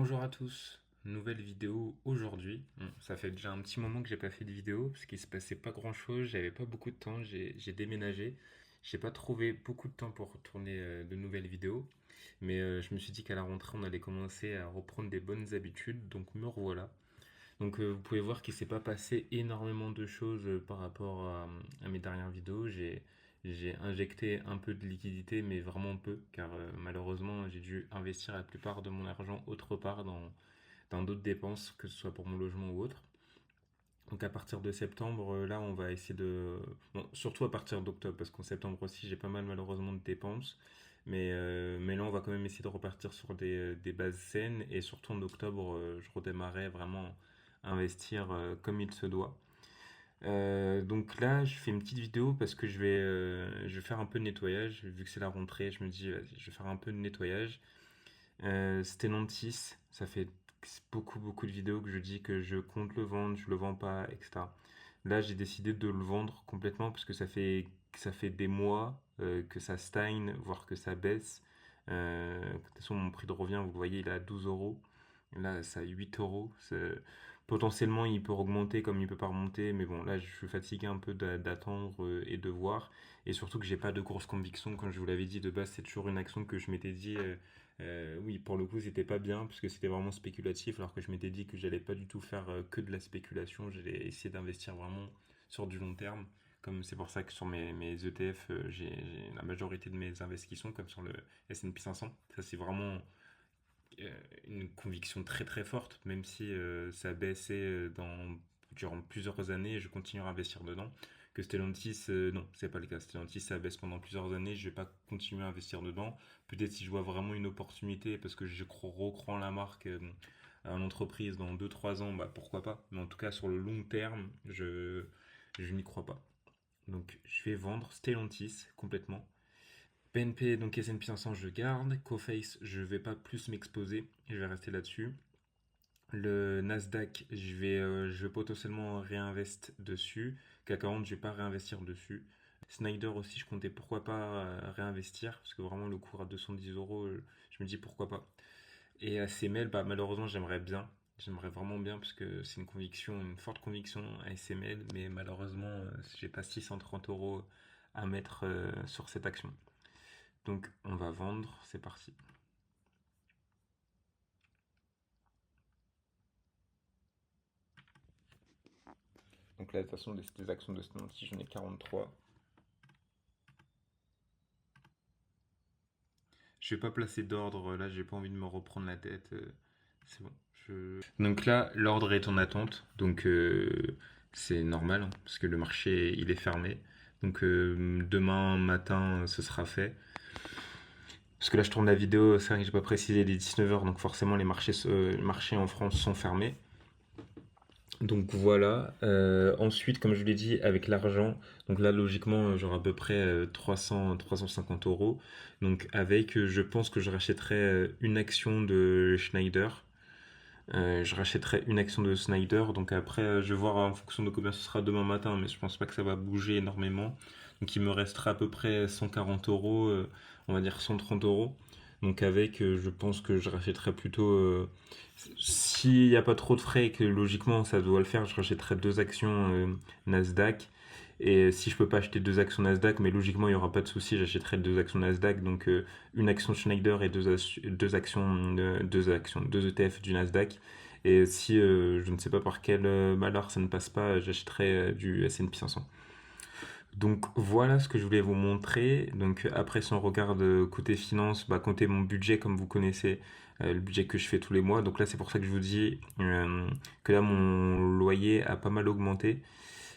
Bonjour à tous, nouvelle vidéo aujourd'hui. Ça fait déjà un petit moment que j'ai pas fait de vidéo parce qu'il se passait pas grand chose, j'avais pas beaucoup de temps, j'ai déménagé. J'ai pas trouvé beaucoup de temps pour tourner de nouvelles vidéos, mais je me suis dit qu'à la rentrée on allait commencer à reprendre des bonnes habitudes, donc me revoilà. Donc vous pouvez voir qu'il s'est pas passé énormément de choses par rapport à mes dernières vidéos. J'ai injecté un peu de liquidité, mais vraiment peu, car malheureusement j'ai dû investir la plupart de mon argent autre part dans d'autres dépenses, que ce soit pour mon logement ou autre. Donc à partir de septembre, là on va essayer de... Bon, surtout à partir d'octobre, parce qu'en septembre aussi j'ai pas mal malheureusement de dépenses. Mais là on va quand même essayer de repartir sur des bases saines, et surtout en octobre je redémarrais vraiment à investir comme il se doit. Donc là, je fais une petite vidéo parce que je vais faire un peu de nettoyage. Vu que c'est la rentrée, je me dis, vas-y, je vais faire un peu de nettoyage. Stellantis, ça fait beaucoup de vidéos que je dis que je compte le vendre, je le vends pas, etc. Là, j'ai décidé de le vendre complètement parce que ça fait des mois que ça stagne, voire que ça baisse. De toute façon, mon prix de revient, vous le voyez, il est à 12 euros. Là, ça à 8 euros. Potentiellement, il peut augmenter comme il peut pas remonter, mais bon, là, je suis fatigué un peu d'attendre et de voir. Et surtout que j'ai pas de grosses convictions. Comme je vous l'avais dit, de base, c'est toujours une action que je m'étais dit. Oui, pour le coup, c'était pas bien parce que c'était vraiment spéculatif, alors que je m'étais dit que j'allais pas du tout faire que de la spéculation. J'allais essayer d'investir vraiment sur du long terme. Comme c'est pour ça que sur mes ETF, j'ai la majorité de mes investissements, comme sur le S&P 500. Ça, c'est vraiment une conviction très forte, même si ça a baissé durant plusieurs années, je continuerai à investir dedans. Que Stellantis, non, c'est pas le cas. Stellantis, ça baisse pendant plusieurs années, je vais pas continuer à investir dedans. Peut-être si je vois vraiment une opportunité, parce que je recrois en la marque, à l'entreprise dans 2 3 ans, bah pourquoi pas. Mais en tout cas, sur le long terme, je n'y crois pas. Donc, je vais vendre Stellantis complètement. PNP, donc S&P 500, je garde. Coface, je vais pas plus m'exposer. Je vais rester là-dessus. Le Nasdaq, je vais potentiellement réinvestir dessus. CAC 40, je vais pas réinvestir dessus. Snyder aussi, je comptais pourquoi pas réinvestir, parce que vraiment le cours à 210 euros, je me dis pourquoi pas. Et ASML, bah, malheureusement, j'aimerais bien. J'aimerais vraiment bien, parce que c'est une conviction, une forte conviction ASML, mais malheureusement, j'ai pas 630 euros à mettre sur cette action. Donc on va vendre, c'est parti. Donc là, de toute façon, des actions de Stellantis, j'en ai 43. Je vais pas placer d'ordre, là, j'ai pas envie de me reprendre la tête. C'est bon. Donc là, l'ordre est en attente, donc c'est normal, hein, parce que le marché, il est fermé. Donc demain matin, ce sera fait. Parce que là, je tourne la vidéo, c'est vrai que j'ai pas précisé, il est 19h, donc forcément, les marchés en France sont fermés. Donc voilà. Ensuite, comme je vous l'ai dit, avec l'argent, donc là logiquement j'aurai à peu près 350 euros. Donc avec, je pense que je rachèterai une action de Schneider. Je rachèterai une action de Schneider. Donc après, je vais voir en fonction de combien ce sera demain matin, mais je pense pas que ça va bouger énormément. Donc il me restera à peu près 140 euros, on va dire 130 euros. Donc avec, je pense que je rachèterai plutôt... s'il n'y a pas trop de frais et que logiquement ça doit le faire, je rachèterai deux actions Nasdaq. Et si je peux pas acheter deux actions Nasdaq, mais logiquement il y aura pas de souci, j'achèterai deux actions Nasdaq. Donc une action Schneider et deux ETF du Nasdaq. Et si je ne sais pas par quel malheur ça ne passe pas, j'achèterai du S&P 500. Donc voilà ce que je voulais vous montrer. Donc après, si on regarde côté finance, bah, côté mon budget, comme vous connaissez, le budget que je fais tous les mois. Donc là, c'est pour ça que je vous dis que là, mon loyer a pas mal augmenté,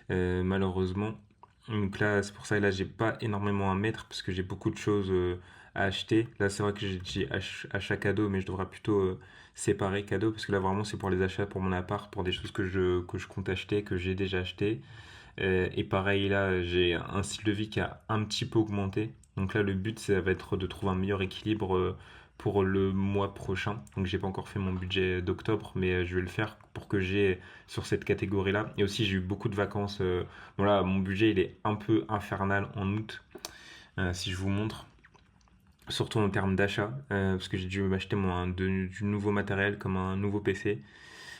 malheureusement. Donc là, c'est pour ça que là, j'ai pas énormément à mettre parce que j'ai beaucoup de choses à acheter. Là, c'est vrai que j'ai achat cadeau, mais je devrais plutôt séparer cadeau parce que là, vraiment, c'est pour les achats pour mon appart, pour des choses que je compte acheter, que j'ai déjà acheté. Et pareil, là, j'ai un style de vie qui a un petit peu augmenté. Donc là, le but, ça va être de trouver un meilleur équilibre pour le mois prochain. Donc j'ai pas encore fait mon budget d'octobre, mais je vais le faire pour que j'ai sur cette catégorie-là. Et aussi, j'ai eu beaucoup de vacances. Voilà, mon budget, il est un peu infernal en août. Si je vous montre. surtout en termes d'achat, parce que j'ai dû m'acheter du nouveau matériel comme un nouveau PC.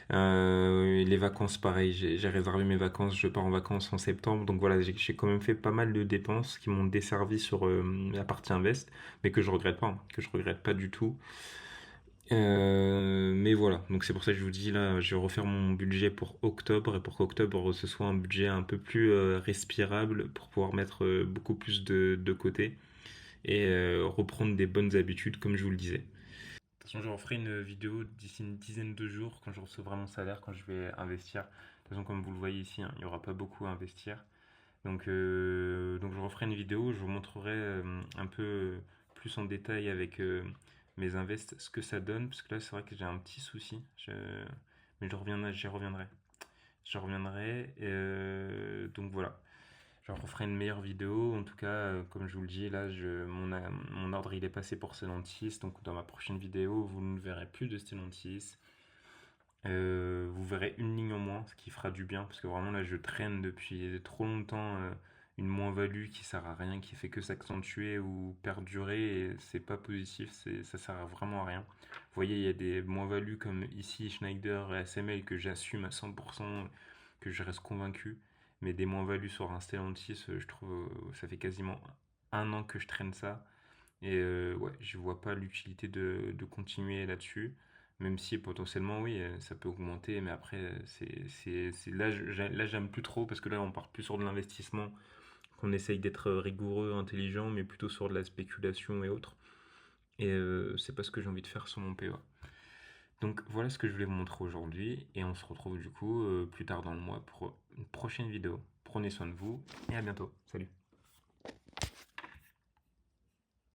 Et les vacances, pareil, j'ai réservé mes vacances, je pars en vacances en septembre, donc voilà, j'ai quand même fait pas mal de dépenses qui m'ont desservi sur la partie invest, mais que je regrette pas, hein, que je regrette pas du tout. Mais voilà, donc c'est pour ça que je vous dis là, je vais refaire mon budget pour octobre et pour qu'octobre ce soit un budget un peu plus respirable pour pouvoir mettre beaucoup plus de côté et reprendre des bonnes habitudes comme je vous le disais. De toute façon, je referai une vidéo d'ici une dizaine de jours quand je recevrai mon salaire, quand je vais investir. De toute façon, comme vous le voyez ici, hein, il n'y aura pas beaucoup à investir. Donc je referai une vidéo, je vous montrerai un peu plus en détail avec mes invests ce que ça donne, parce que là c'est vrai que j'ai un petit souci, mais j'y reviendrai. J'y reviendrai, donc voilà. Je referai une meilleure vidéo, en tout cas, comme je vous le dis, là mon ordre il est passé pour Stellantis, donc dans ma prochaine vidéo vous ne verrez plus de Stellantis. Vous verrez une ligne en moins, ce qui fera du bien, parce que vraiment là je traîne depuis trop longtemps une moins-value qui sert à rien, qui fait que s'accentuer ou perdurer, et c'est pas positif, ça sert vraiment à rien. Vous voyez, il y a des moins-values comme ici Schneider et SML que j'assume à 100%, que je reste convaincu, mais des moins-values sur un Stellantis, je trouve, ça fait quasiment un an que je traîne ça, et ouais, je vois pas l'utilité de continuer là-dessus. Même si potentiellement, oui, ça peut augmenter, mais après, là, là, j'aime plus trop parce que là, on part plus sur de l'investissement, qu'on essaye d'être rigoureux, intelligent, mais plutôt sur de la spéculation et autres. Et c'est pas ce que j'ai envie de faire sur mon PEA. Donc voilà ce que je voulais vous montrer aujourd'hui, et on se retrouve du coup plus tard dans le mois pour une prochaine vidéo. Prenez soin de vous, et à bientôt. Salut!